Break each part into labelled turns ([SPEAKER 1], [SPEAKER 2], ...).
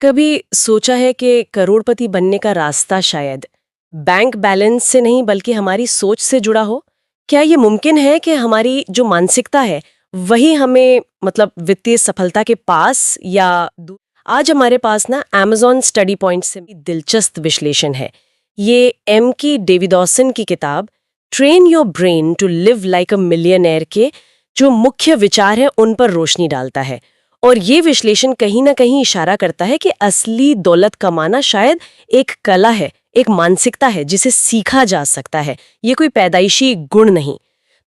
[SPEAKER 1] कभी सोचा है कि करोड़पति बनने का रास्ता शायद बैंक बैलेंस से नहीं बल्कि हमारी सोच से जुड़ा हो? क्या ये मुमकिन है कि हमारी जो मानसिकता है वही हमें मतलब वित्तीय सफलता के पास या आज हमारे पास ना Amazon स्टडी पॉइंट से भी दिलचस्प विश्लेषण है। ये एम की डेविडॉसन की किताब train your brain to live like a millionaire के जो मुख्य विचार है उन पर रोशनी डालता है। और ये विश्लेषण कहीं ना कहीं इशारा करता है कि असली दौलत कमाना शायद एक कला है, एक मानसिकता है जिसे सीखा जा सकता है, ये कोई पैदाइशी गुण नहीं।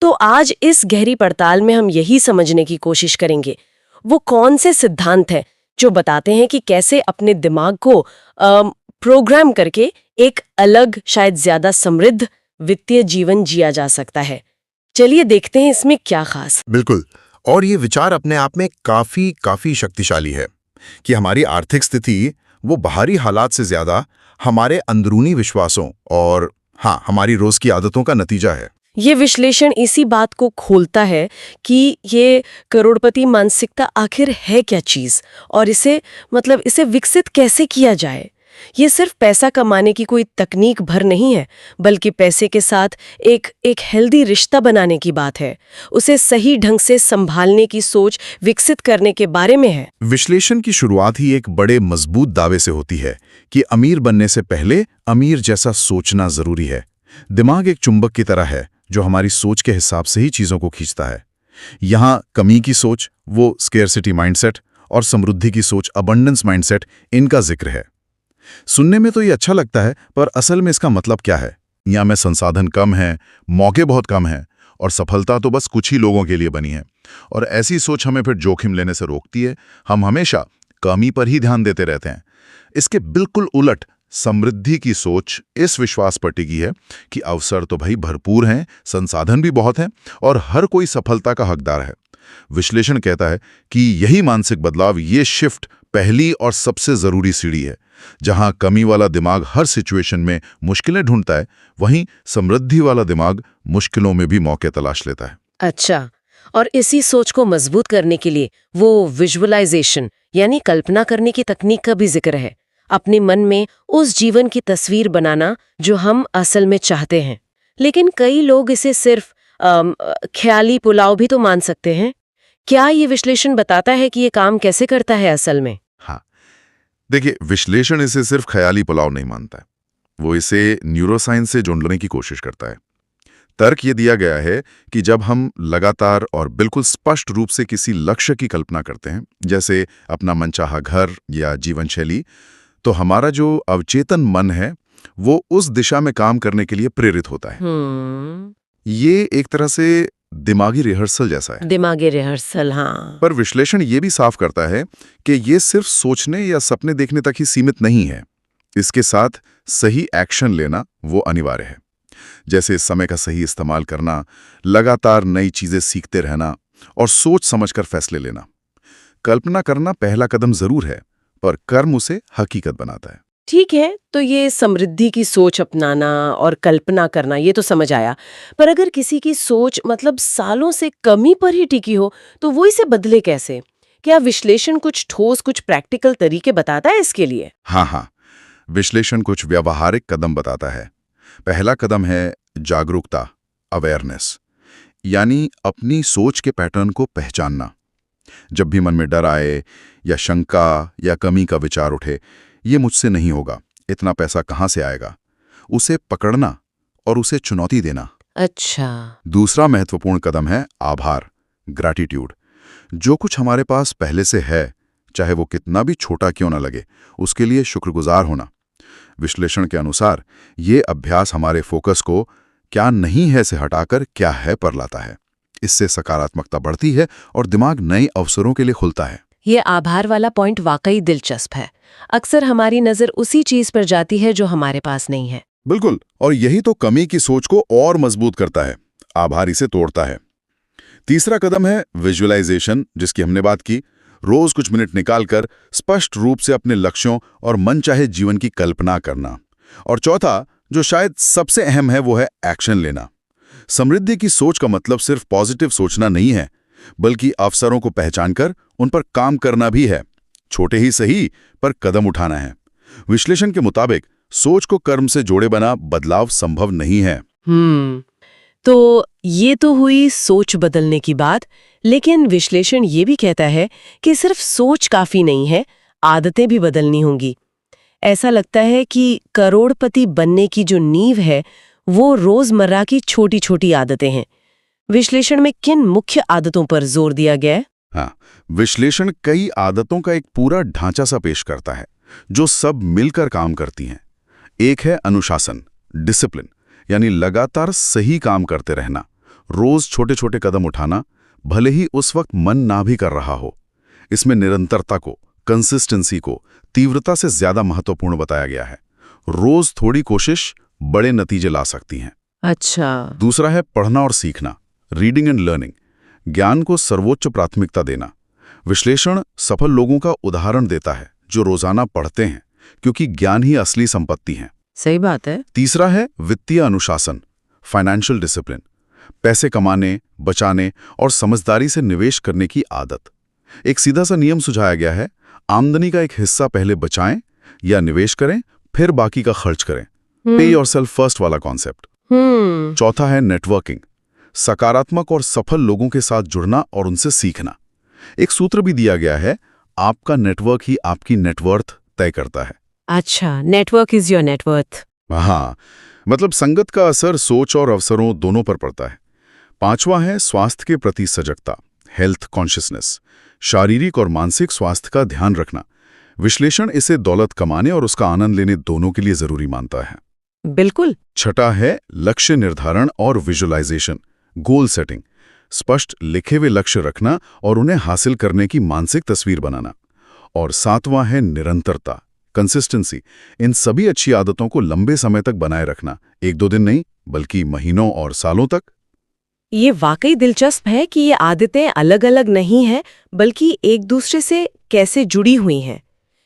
[SPEAKER 1] तो आज इस गहरी पड़ताल में हम यही समझने की कोशिश करेंगे वो कौन से सिद्धांत हैं जो बताते हैं कि कैसे अपने दिमाग को प्रोग्राम करके एक अलग, शायद ज्यादा समृद्ध वित्तीय जीवन जिया जा सकता है। चलिए देखते हैं इसमें क्या खास।
[SPEAKER 2] बिल्कुल। और ये विचार अपने आप में काफी शक्तिशाली है कि हमारी आर्थिक स्थिति वो बाहरी हालात से ज्यादा हमारे अंदरूनी विश्वासों और हमारी रोज की आदतों का नतीजा है।
[SPEAKER 1] ये विश्लेषण इसी बात को खोलता है कि ये करोड़पति मानसिकता आखिर है क्या चीज और इसे विकसित कैसे किया जाए। ये सिर्फ पैसा कमाने की कोई तकनीक भर नहीं है, बल्कि पैसे के साथ एक हेल्दी रिश्ता बनाने की बात है, उसे सही ढंग से संभालने की सोच विकसित करने के बारे में है।
[SPEAKER 2] विश्लेषण की शुरुआत ही एक बड़े मजबूत दावे से होती है कि अमीर बनने से पहले अमीर जैसा सोचना जरूरी है। दिमाग एक चुंबक की तरह है जो हमारी सोच के हिसाब से ही चीजों को खींचता है। यहाँ कमी की सोच, वो स्केर्सिटी माइंडसेट, और समृद्धि की सोच, अबंडेंस माइंडसेट, इनका जिक्र है। सुनने में तो ये अच्छा लगता है, पर असल में इसका मतलब क्या है? यहाँ में संसाधन कम हैं, मौके बहुत कम हैं और सफलता तो बस कुछ ही लोगों के लिए बनी है। और ऐसी सोच हमें फिर जोखिम लेने से रोकती है। हम हमेशा कमी पर ही ध्यान देते रहते हैं। इसके बिल्कुल उलट समृद्धि की सोच इस विश्वास पर टिकी है कि अवसर तो भाई भरपूर हैं, संसाधन भी बहुत हैं और हर कोई सफलता का हकदार है। विश्लेषण कहता है कि यही मानसिक बदलाव, ये शिफ्ट पहली और सबसे जरूरी सीढ़ी है। जहां कमी वाला दिमाग हर सिचुएशन में मुश्किलें ढूंढता है, वहीं समृद्धि वाला दिमाग मुश्किलों में भी मौके तलाश लेता है।
[SPEAKER 1] अच्छा, और इसी सोच को मजबूत करने के लिए वो विजुअलाइजेशन यानी कल्पना करने की तकनीक का भी जिक्र है। अपने मन में उस जीवन की तस्वीर बनाना जो हम असल में चाहते हैं। लेकिन कई लोग इसे सिर्फ ख्याली पुलाव भी तो मान सकते हैं। क्या ये विश्लेषण बताता है कि ये काम कैसे करता है असल में?
[SPEAKER 2] देखिए, विश्लेषण इसे सिर्फ ख्याली पुलाव नहीं मानता है, वो इसे न्यूरोसाइंस से जोड़ने की कोशिश करता है। तर्क ये दिया गया है कि जब हम लगातार और बिल्कुल स्पष्ट रूप से किसी लक्ष्य की कल्पना करते हैं, जैसे अपना मनचाहा घर या जीवन शैली, तो हमारा जो अवचेतन मन है वो उस दिशा में काम करने के लिए प्रेरित होता है। ये एक तरह से दिमागी रिहर्सल जैसा है।
[SPEAKER 1] दिमागी रिहर्सल, हाँ।
[SPEAKER 2] पर विश्लेषण ये भी साफ करता है कि ये सिर्फ सोचने या सपने देखने तक ही सीमित नहीं है। इसके साथ सही एक्शन लेना वो अनिवार्य है, जैसे समय का सही इस्तेमाल करना, लगातार नई चीजें सीखते रहना और सोच समझकर फैसले लेना। कल्पना करना पहला कदम जरूर है, पर कर्म उसे हकीकत बनाता है।
[SPEAKER 1] ठीक है, तो ये समृद्धि की सोच अपनाना और कल्पना करना ये तो समझ आया। पर अगर किसी की सोच सालों से कमी पर ही टिकी हो तो वो इसे बदले कैसे? क्या विश्लेषण कुछ ठोस, कुछ प्रैक्टिकल तरीके बताता है इसके लिए?
[SPEAKER 2] हाँ, विश्लेषण कुछ व्यावहारिक कदम बताता है। पहला कदम है जागरूकता, अवेयरनेस, यानी अपनी सोच के पैटर्न को पहचानना। जब भी मन में डर आए या शंका या कमी का विचार उठे, ये मुझसे नहीं होगा, इतना पैसा कहाँ से आएगा, उसे पकड़ना और उसे चुनौती देना।
[SPEAKER 1] अच्छा।
[SPEAKER 2] दूसरा महत्वपूर्ण कदम है आभार, ग्रैटिट्यूड। जो कुछ हमारे पास पहले से है, चाहे वो कितना भी छोटा क्यों ना लगे, उसके लिए शुक्रगुजार होना। विश्लेषण के अनुसार ये अभ्यास हमारे फोकस को क्या नहीं है से हटाकर क्या है पर लाता है। इससे सकारात्मकता बढ़ती है और दिमाग नए अवसरों के लिए खुलता है।
[SPEAKER 1] ये आभार वाला पॉइंट वाकई दिलचस्प है। अक्सर हमारी नजर उसी चीज पर जाती है जो हमारे पास नहीं है।
[SPEAKER 2] बिल्कुल, और यही तो कमी की सोच को और मजबूत करता है, आभार इसे तोड़ता है। तीसरा कदम है विजुअलाइजेशन, जिसकी हमने बात की। रोज कुछ मिनट निकालकर स्पष्ट रूप से अपने लक्ष्यों और मनचाहे जीवन की कल्पना करना। और चौथा, जो शायद सबसे अहम है, वो है एक्शन लेना। समृद्धि की सोच का मतलब सिर्फ पॉजिटिव सोचना नहीं है, बल्कि अवसरों को पहचानकर उन पर काम करना भी है। छोटे ही सही पर कदम उठाना है। विश्लेषण के मुताबिक सोच को कर्म से जोड़े बना बदलाव संभव नहीं है।
[SPEAKER 1] तो ये तो हुई सोच बदलने की बात, लेकिन विश्लेषण ये भी कहता है कि सिर्फ सोच काफी नहीं है, आदतें भी बदलनी होंगी। ऐसा लगता है कि करोड़पति बनने की जो नींव है वो रोजमर्रा की छोटी छोटी आदतें हैं। विश्लेषण में किन मुख्य आदतों पर जोर दिया गया है?
[SPEAKER 2] हाँ, विश्लेषण कई आदतों का एक पूरा ढांचा सा पेश करता है जो सब मिलकर काम करती हैं। एक है अनुशासन, डिसिप्लिन, यानी लगातार सही काम करते रहना, रोज छोटे छोटे कदम उठाना, भले ही उस वक्त मन ना भी कर रहा हो। इसमें निरंतरता को, कंसिस्टेंसी को तीव्रता से ज्यादा महत्वपूर्ण बताया गया है। रोज थोड़ी कोशिश बड़े नतीजे ला सकती हैं।
[SPEAKER 1] अच्छा।
[SPEAKER 2] दूसरा है पढ़ना और सीखना, रीडिंग एंड लर्निंग, ज्ञान को सर्वोच्च प्राथमिकता देना। विश्लेषण सफल लोगों का उदाहरण देता है जो रोजाना पढ़ते हैं, क्योंकि ज्ञान ही असली संपत्ति है।
[SPEAKER 1] सही बात है।
[SPEAKER 2] तीसरा है वित्तीय अनुशासन, फाइनेंशियल डिसिप्लिन, पैसे कमाने, बचाने और समझदारी से निवेश करने की आदत। एक सीधा सा नियम सुझाया गया है, आमदनी का एक हिस्सा पहले बचाएं या निवेश करें, फिर बाकी का खर्च करें। पे योरसेल्फ फर्स्ट वाला कॉन्सेप्ट। चौथा है नेटवर्किंग, सकारात्मक और सफल लोगों के साथ जुड़ना और उनसे सीखना। एक सूत्र भी दिया गया है, आपका नेटवर्क ही आपकी नेटवर्थ तय करता है।
[SPEAKER 1] अच्छा, नेटवर्क इज योर नेटवर्थ।
[SPEAKER 2] हाँ, मतलब संगत का असर सोच और अवसरों दोनों पर पड़ता है। पांचवा है स्वास्थ्य के प्रति सजगता, हेल्थ कॉन्शियसनेस, शारीरिक और मानसिक स्वास्थ्य का ध्यान रखना। विश्लेषण इसे दौलत कमाने और उसका आनंद लेने दोनों के लिए जरूरी मानता है।
[SPEAKER 1] बिल्कुल।
[SPEAKER 2] छठा है लक्ष्य निर्धारण और विजुअलाइजेशन, गोल सेटिंग, स्पष्ट लिखे हुए लक्ष्य रखना और उन्हें हासिल करने की मानसिक तस्वीर बनाना। और सातवां है निरंतरता, कंसिस्टेंसी, इन सभी अच्छी आदतों को लंबे समय तक बनाए रखना, एक दो दिन नहीं बल्कि महीनों और सालों तक।
[SPEAKER 1] ये वाकई दिलचस्प है कि ये आदतें अलग अलग नहीं हैं, बल्कि एक दूसरे से कैसे जुड़ी हुई हैं।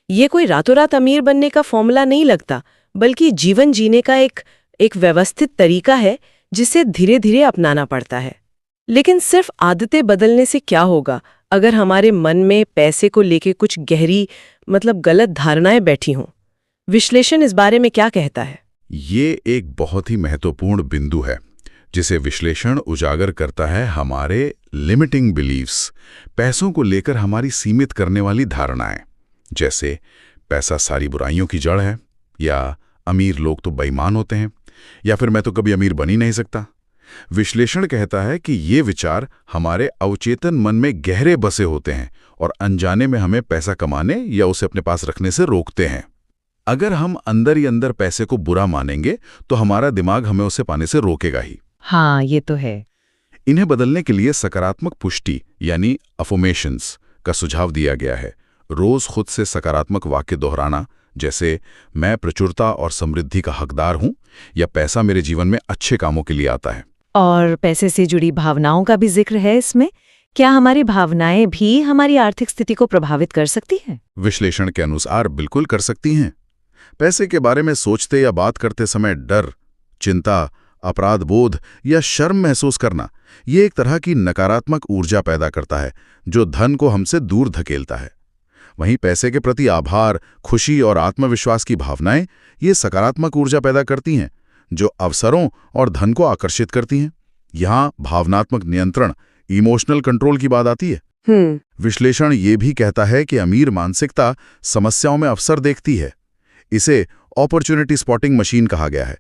[SPEAKER 1] ये कोई रातों रात अमीर बनने का फॉर्मूला नहीं लगता, बल्कि जीवन जीने का एक व्यवस्थित तरीका है जिसे धीरे धीरे अपनाना पड़ता है। लेकिन सिर्फ आदतें बदलने से क्या होगा अगर हमारे मन में पैसे को लेके कुछ गहरी गलत धारणाएं बैठी हों? विश्लेषण इस बारे में क्या कहता है?
[SPEAKER 2] ये एक बहुत ही महत्वपूर्ण बिंदु है जिसे विश्लेषण उजागर करता है। हमारे लिमिटिंग बिलीव्स, पैसों को लेकर हमारी सीमित करने वाली धारणाएं, जैसे पैसा सारी बुराइयों की जड़ है, या अमीर लोग तो बेईमान होते हैं, या फिर मैं तो कभी अमीर बन ही नहीं सकता। विश्लेषण कहता है कि ये विचार हमारे अवचेतन मन में गहरे बसे होते हैं और अनजाने में हमें पैसा कमाने या उसे अपने पास रखने से रोकते हैं। अगर हम अंदर ही अंदर पैसे को बुरा मानेंगे तो हमारा दिमाग हमें उसे पाने से रोकेगा ही।
[SPEAKER 1] हाँ, ये तो है।
[SPEAKER 2] इन्हें बदलने के लिए सकारात्मक पुष्टि यानी अफर्मेशंस का सुझाव दिया गया है। रोज खुद से सकारात्मक वाक्य दोहराना, जैसे मैं प्रचुरता और समृद्धि का हकदार हूं, या पैसा मेरे जीवन में अच्छे कामों के लिए आता है।
[SPEAKER 1] और पैसे से जुड़ी भावनाओं का भी जिक्र है इसमें। क्या हमारी भावनाएं भी हमारी आर्थिक स्थिति को प्रभावित कर सकती हैं?
[SPEAKER 2] विश्लेषण के अनुसार बिल्कुल कर सकती हैं। पैसे के बारे में सोचते या बात करते समय डर, चिंता, अपराध बोध या शर्म महसूस करना, ये एक तरह की नकारात्मक ऊर्जा पैदा करता है जो धन को हमसे दूर धकेलता है। वहीं पैसे के प्रति आभार, खुशी और आत्मविश्वास की भावनाएं ये सकारात्मक ऊर्जा पैदा करती हैं जो अवसरों और धन को आकर्षित करती हैं। यहाँ भावनात्मक नियंत्रण, इमोशनल कंट्रोल की बात आती है। विश्लेषण ये भी कहता है कि अमीर मानसिकता समस्याओं में अवसर देखती है। इसे अपॉर्चुनिटी स्पॉटिंग मशीन कहा गया है।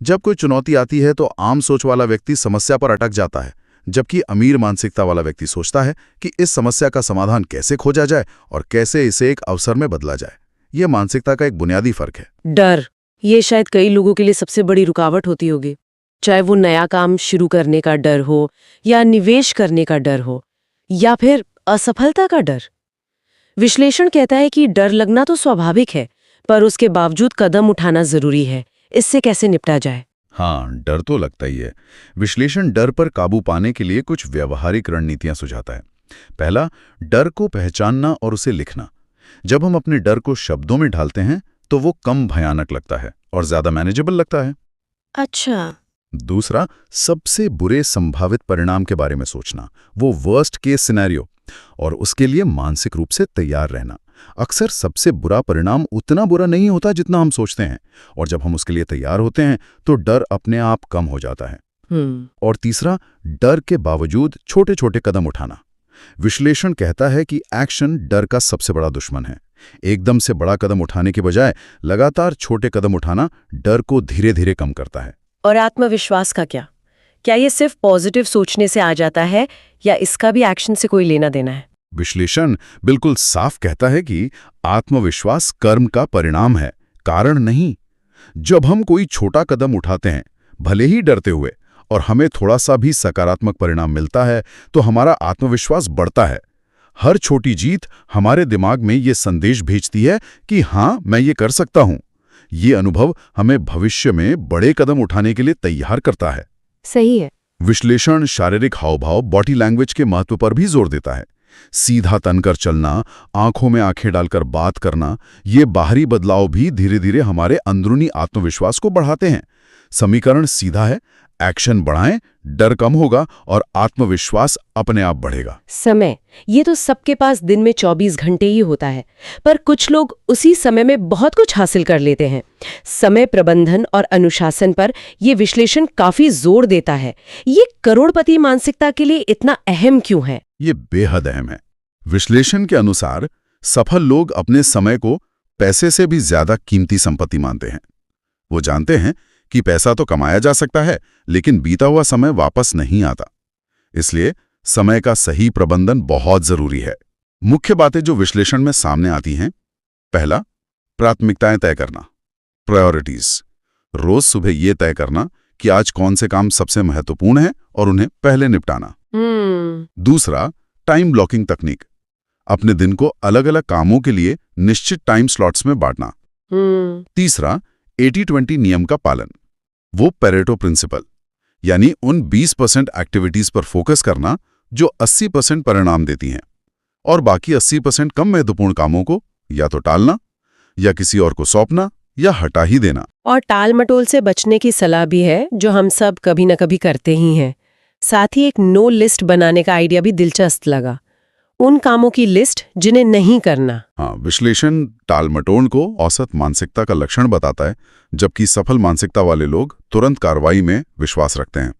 [SPEAKER 2] जब कोई चुनौती आती है तो आम सोच वाला व्यक्ति समस्या पर अटक जाता है, जबकि अमीर मानसिकता वाला व्यक्ति सोचता है कि इस समस्या का समाधान कैसे खोजा जाए और कैसे इसे एक अवसर में बदला जाए। यह मानसिकता का एक बुनियादी फर्क है।
[SPEAKER 1] डर, ये शायद कई लोगों के लिए सबसे बड़ी रुकावट होती होगी, चाहे वो नया काम शुरू करने का डर हो, या निवेश करने का डर हो, या फिर असफलता का डर। विश्लेषण कहता है कि डर लगना तो स्वाभाविक है, पर उसके बावजूद कदम उठाना जरूरी है। इससे कैसे निपटा जाए?
[SPEAKER 2] हाँ, डर तो लगता ही है। विश्लेषण डर पर काबू पाने के लिए कुछ व्यावहारिक रणनीतियां सुझाता है। पहला, डर को पहचानना और उसे लिखना। जब हम अपने डर को शब्दों में ढालते हैं तो वो कम भयानक लगता है और ज्यादा मैनेजेबल लगता है।
[SPEAKER 1] अच्छा।
[SPEAKER 2] दूसरा, सबसे बुरे संभावित परिणाम के बारे में सोचना, वो वर्स्ट केस सिनेरियो। और उसके लिए मानसिक रूप से तैयार रहना। अक्सर सबसे बुरा परिणाम उतना बुरा नहीं होता जितना हम सोचते हैं, और जब हम उसके लिए तैयार होते हैं तो डर अपने आप कम हो जाता है। और तीसरा, डर के बावजूद छोटे छोटे कदम उठाना। विश्लेषण कहता है कि एक्शन डर का सबसे बड़ा दुश्मन है। एकदम से बड़ा कदम उठाने के बजाय लगातार छोटे कदम उठाना डर को धीरे धीरे कम करता है।
[SPEAKER 1] और आत्मविश्वास का क्या? क्या ये सिर्फ पॉजिटिव सोचने से आ जाता है या इसका भी एक्शन से कोई लेना देना है?
[SPEAKER 2] विश्लेषण बिल्कुल साफ कहता है कि आत्मविश्वास कर्म का परिणाम है, कारण नहीं। जब हम कोई छोटा कदम उठाते हैं, भले ही डरते हुए, और हमें थोड़ा सा भी सकारात्मक परिणाम मिलता है, तो हमारा आत्मविश्वास बढ़ता है। हर छोटी जीत हमारे दिमाग में ये संदेश भेजती है कि हाँ, मैं ये कर सकता हूँ। ये अनुभव हमें भविष्य में बड़े कदम उठाने के लिए तैयार करता है।
[SPEAKER 1] सही है।
[SPEAKER 2] विश्लेषण शारीरिक हावभाव, बॉडी लैंग्वेज के महत्व पर भी जोर देता है। सीधा तनकर चलना, आंखों में आंखें डालकर बात करना, ये बाहरी बदलाव भी धीरे धीरे हमारे अंदरूनी आत्मविश्वास को बढ़ाते हैं। समीकरण सीधा है, एक्शन बढ़ाएं, डर कम होगा और आत्मविश्वास अपने आप बढ़ेगा।
[SPEAKER 1] समय, ये तो सबके पास दिन में 24 घंटे ही होता है, पर कुछ लोग उसी समय में बहुत कुछ हासिल कर लेते हैं। समय प्रबंधन और अनुशासन पर ये विश्लेषण काफी जोर देता है। ये करोड़पति मानसिकता के लिए इतना अहम क्यों है?
[SPEAKER 2] ये बेहद अहम है। विश्लेषण के अनुसार सफल लोग अपने समय को पैसे से भी ज्यादा कीमती संपत्ति मानते हैं। वो जानते हैं कि पैसा तो कमाया जा सकता है, लेकिन बीता हुआ समय वापस नहीं आता। इसलिए समय का सही प्रबंधन बहुत जरूरी है। मुख्य बातें जो विश्लेषण में सामने आती हैं: पहला, प्राथमिकताएं तय करना, प्रायोरिटीज। रोज सुबह ये तय करना कि आज कौन से काम सबसे महत्वपूर्ण हैं और उन्हें पहले निपटाना। दूसरा, टाइम ब्लॉकिंग तकनीक। अपने दिन को अलग अलग कामों के लिए निश्चित टाइम स्लॉट्स में बांटना। तीसरा, 80-20 नियम का पालन। वो पेरेटो प्रिंसिपल, यानी उन 20% एक्टिविटीज पर फोकस करना जो 80% परिणाम देती हैं, और बाकी 80% कम महत्वपूर्ण कामों को या तो टालना, या किसी और को सौंपना, या हटा ही देना।
[SPEAKER 1] और टाल मटोल से बचने की सलाह भी है, जो हम सब कभी न कभी करते ही हैं। साथ ही एक नो लिस्ट बनाने का आइडिया भी दिलचस्प लगा। उन कामों की लिस्ट जिन्हें नहीं करना।
[SPEAKER 2] हाँ, विश्लेषण टाल-मटोल को औसत मानसिकता का लक्षण बताता है, जबकि सफल मानसिकता वाले लोग तुरंत कार्रवाई में विश्वास रखते हैं।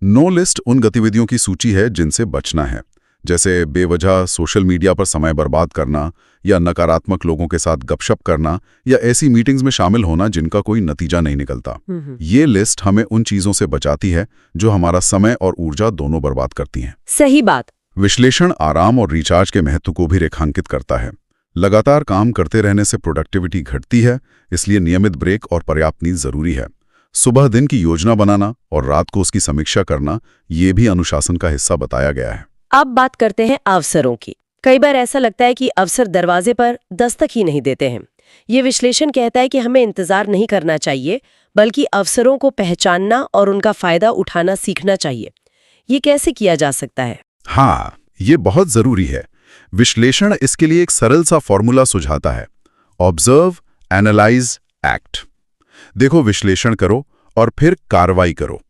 [SPEAKER 2] नो लिस्ट उन गतिविधियों की सूची है जिनसे बचना है, जैसे बेवजह सोशल मीडिया पर समय बर्बाद करना, या नकारात्मक लोगों के साथ गपशप करना, या ऐसी मीटिंग्स में शामिल होना जिनका कोई नतीजा नहीं निकलता। ये लिस्ट हमें उन चीजों से बचाती है जो हमारा समय और ऊर्जा दोनों बर्बाद करती हैं।
[SPEAKER 1] सही बात।
[SPEAKER 2] विश्लेषण आराम और रिचार्ज के महत्व को भी रेखांकित करता है। लगातार काम करते रहने से प्रोडक्टिविटी घटती है, इसलिए नियमित ब्रेक और पर्याप्त नींद जरूरी है। सुबह दिन की योजना बनाना और रात को उसकी समीक्षा करना, ये भी अनुशासन का हिस्सा बताया गया है।
[SPEAKER 1] अब बात करते हैं अवसरों की। कई बार ऐसा लगता है कि अवसर दरवाजे पर दस्तक ही नहीं देते हैं। ये विश्लेषण कहता है कि हमें इंतजार नहीं करना चाहिए, बल्कि अवसरों को पहचानना और उनका फायदा उठाना सीखना चाहिए। ये कैसे किया जा सकता है?
[SPEAKER 2] हाँ, ये बहुत जरूरी है। विश्लेषण इसके लिए एक सरल सा फॉर्मूला सुझाता है: ऑब्जर्व, एनालाइज, एक्ट। देखो, विश्लेषण करो और फिर कार्रवाई करो।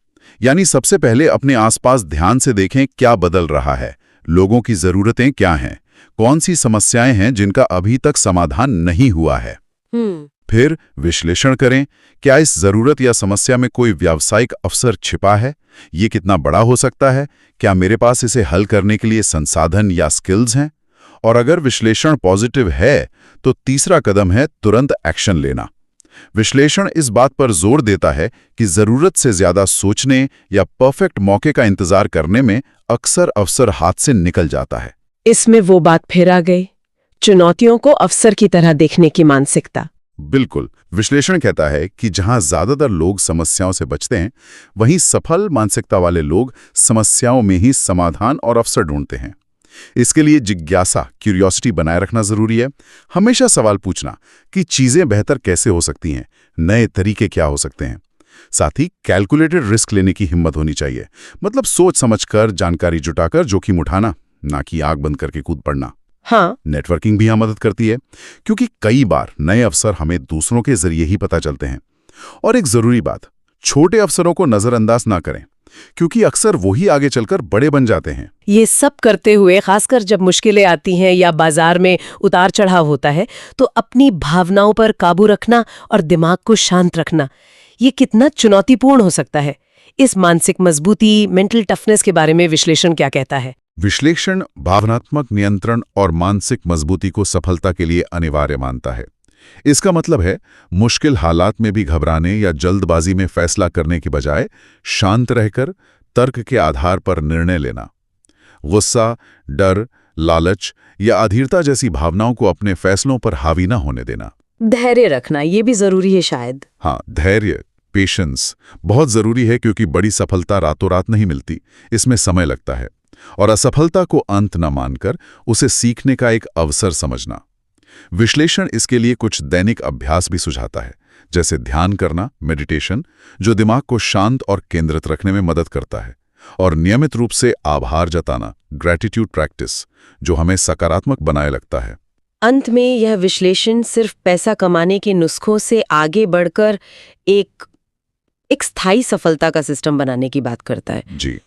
[SPEAKER 2] यानी सबसे पहले अपने आसपास ध्यान से देखें क्या बदल रहा है, लोगों की जरूरतें क्या हैं, कौन सी समस्याएं हैं जिनका अभी तक समाधान नहीं हुआ है। फिर विश्लेषण करें, क्या इस जरूरत या समस्या में कोई व्यावसायिक अवसर छिपा है? ये कितना बड़ा हो सकता है? क्या मेरे पास इसे हल करने के लिए संसाधन या स्किल्स हैं? और अगर विश्लेषण पॉजिटिव है, तो तीसरा कदम है तुरंत एक्शन लेना। विश्लेषण इस बात पर जोर देता है कि जरूरत से ज्यादा सोचने या परफेक्ट मौके का इंतजार करने में अक्सर अवसर हाथ से निकल जाता है।
[SPEAKER 1] इसमें वो बात फिर आ गई, चुनौतियों को अवसर की तरह देखने की मानसिकता।
[SPEAKER 2] बिल्कुल। विश्लेषण कहता है कि जहां ज्यादातर लोग समस्याओं से बचते हैं, वहीं सफल मानसिकता वाले लोग समस्याओं में ही समाधान और अवसर ढूंढते हैं। इसके लिए जिज्ञासा, क्यूरियोसिटी बनाए रखना जरूरी है। हमेशा सवाल पूछना कि चीजें बेहतर कैसे हो सकती हैं, नए तरीके क्या हो सकते हैं। साथ ही कैलकुलेटेड रिस्क लेने की हिम्मत होनी चाहिए, मतलब सोच समझकर जानकारी जुटाकर जोखिम उठाना, ना कि आग बंद करके कूद पड़ना।
[SPEAKER 1] हाँ,
[SPEAKER 2] नेटवर्किंग भी यहाँ मदद करती है, क्योंकि कई बार नए अवसर हमें दूसरों के जरिए ही पता चलते हैं। और एक जरूरी बात, छोटे अवसरों को नजरअंदाज ना करें। क्योंकि अक्सर वही आगे चलकर बड़े बन जाते हैं।
[SPEAKER 1] ये सब करते हुए, खासकर जब मुश्किलें आती हैं या बाजार में उतार चढ़ाव होता है, तो अपनी भावनाओं पर काबू रखना और दिमाग को शांत रखना, ये कितना चुनौतीपूर्ण हो सकता है। इस मानसिक मजबूती, मेंटल टफनेस के बारे में विश्लेषण क्या कहता है?
[SPEAKER 2] विश्लेषण भावनात्मक नियंत्रण और मानसिक मजबूती को सफलता के लिए अनिवार्य मानता है। इसका मतलब है मुश्किल हालात में भी घबराने या जल्दबाजी में फैसला करने की बजाय शांत रहकर तर्क के आधार पर निर्णय लेना। गुस्सा, डर, लालच या अधीरता जैसी भावनाओं को अपने फैसलों पर हावी न होने देना।
[SPEAKER 1] धैर्य रखना, ये भी जरूरी है शायद।
[SPEAKER 2] हाँ, धैर्य, पेशेंस बहुत जरूरी है, क्योंकि बड़ी सफलता रातों रात नहीं मिलती, इसमें समय लगता है। और असफलता को अंत न मानकर उसे सीखने का एक अवसर समझना। विश्लेषण इसके लिए कुछ दैनिक अभ्यास भी सुझाता है, जैसे ध्यान करना, मेडिटेशन, जो दिमाग को शांत और केंद्रित रखने में मदद करता है, और नियमित रूप से आभार जताना, ग्रैटिट्यूड प्रैक्टिस, जो हमें सकारात्मक बनाए लगता है।
[SPEAKER 1] अंत में यह विश्लेषण सिर्फ पैसा कमाने के नुस्खों से आगे बढ़कर एक स्थायी सफलता का सिस्टम बनाने की बात करता है।
[SPEAKER 2] जी,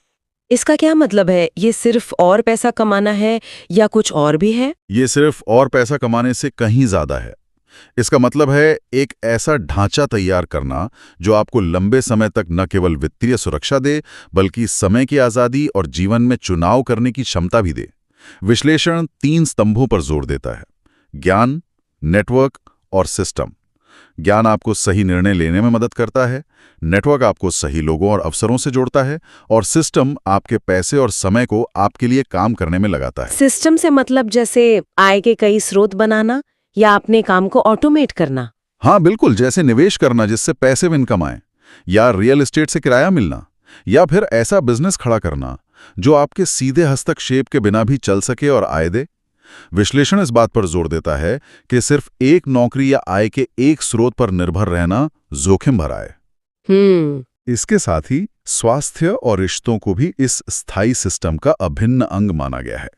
[SPEAKER 1] इसका क्या मतलब है? ये सिर्फ और पैसा कमाना है या कुछ और भी है?
[SPEAKER 2] ये सिर्फ और पैसा कमाने से कहीं ज्यादा है। इसका मतलब है एक ऐसा ढांचा तैयार करना जो आपको लंबे समय तक न केवल वित्तीय सुरक्षा दे, बल्कि समय की आज़ादी और जीवन में चुनाव करने की क्षमता भी दे। विश्लेषण 3 स्तंभों पर जोर देता है: ज्ञान, नेटवर्क और सिस्टम। ज्ञान आपको सही निर्णय लेने में मदद करता है, नेटवर्क आपको सही लोगों और अवसरों से जोड़ता है, और सिस्टम आपके पैसे और समय को आपके लिए काम करने में लगाता है।
[SPEAKER 1] सिस्टम से मतलब जैसे आय के कई स्रोत बनाना या अपने काम को ऑटोमेट करना?
[SPEAKER 2] हाँ बिल्कुल, जैसे निवेश करना जिससे पैसिव इनकम आए, या रियल एस्टेट से किराया मिलना, या फिर ऐसा बिजनेस खड़ा करना जो आपके सीधे हस्तक्षेप के बिना भी चल सके और आय दे। विश्लेषण इस बात पर जोर देता है कि सिर्फ एक नौकरी या आय के एक स्रोत पर निर्भर रहना जोखिम भरा है। इसके साथ ही स्वास्थ्य और रिश्तों को भी इस स्थायी सिस्टम का अभिन्न अंग माना गया है।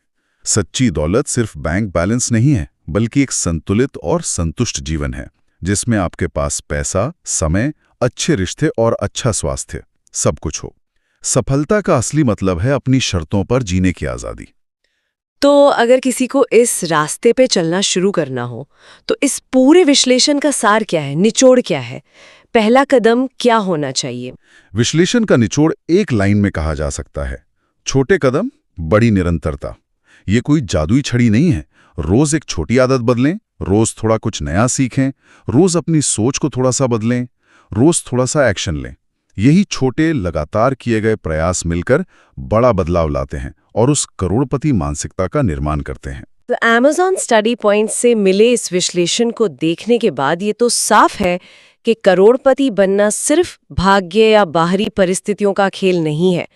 [SPEAKER 2] सच्ची दौलत सिर्फ बैंक बैलेंस नहीं है, बल्कि एक संतुलित और संतुष्ट जीवन है, जिसमें आपके पास पैसा, समय, अच्छे रिश्ते और अच्छा स्वास्थ्य सब कुछ हो। सफलता का असली मतलब है अपनी शर्तों पर जीने की आज़ादी।
[SPEAKER 1] तो अगर किसी को इस रास्ते पे चलना शुरू करना हो, तो इस पूरे विश्लेषण का सार क्या है, निचोड़ क्या है? पहला कदम क्या होना चाहिए?
[SPEAKER 2] विश्लेषण का निचोड़ एक लाइन में कहा जा सकता है: छोटे कदम, बड़ी निरंतरता। ये कोई जादुई छड़ी नहीं है। रोज एक छोटी आदत बदलें, रोज थोड़ा कुछ नया सीखें, रोज अपनी सोच को थोड़ा सा बदलें, रोज थोड़ा सा एक्शन लें। यही छोटे लगातार किए गए प्रयास मिलकर बड़ा बदलाव लाते हैं और उस करोड़पति मानसिकता का निर्माण करते हैं।
[SPEAKER 1] तो Amazon स्टडी पॉइंट से मिले इस विश्लेषण को देखने के बाद ये तो साफ है कि करोड़पति बनना सिर्फ भाग्य या बाहरी परिस्थितियों का खेल नहीं है,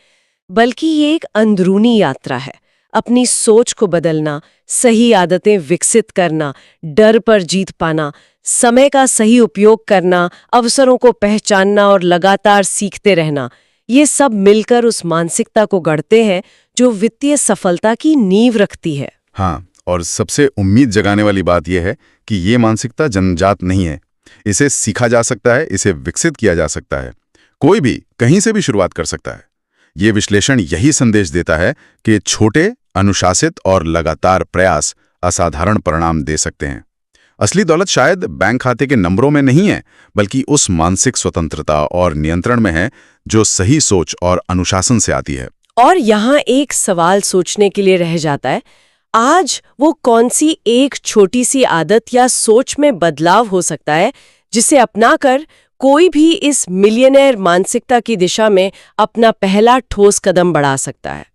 [SPEAKER 1] बल्कि ये एक अंदरूनी यात्रा है। अपनी सोच को बदलना, सही आदतें विकसित करना, डर पर जीत पाना, समय का सही उपयोग करना, अवसरों को पहचानना और लगातार सीखते रहना, ये सब मिलकर उस मानसिकता को गढ़ते हैं जो वित्तीय सफलता की नींव रखती है।
[SPEAKER 3] हाँ, और सबसे उम्मीद जगाने वाली बात यह है कि ये मानसिकता जन्मजात नहीं है। इसे सीखा जा सकता है, इसे विकसित किया जा सकता है। कोई भी कहीं से भी शुरुआत कर सकता है। ये विश्लेषण यही संदेश देता है कि छोटे, अनुशासित और लगातार प्रयास असाधारण परिणाम दे सकते हैं। असली दौलत शायद बैंक खाते के नंबरों में नहीं है, बल्कि उस मानसिक स्वतंत्रता और नियंत्रण में है जो सही सोच और अनुशासन से आती है।
[SPEAKER 1] और यहाँ एक सवाल सोचने के लिए रह जाता है, आज वो कौन सी एक छोटी सी आदत या सोच में बदलाव हो सकता है जिसे अपनाकर कोई भी इस मिलियनेयर मानसिकता की दिशा में अपना पहला ठोस कदम बढ़ा सकता है?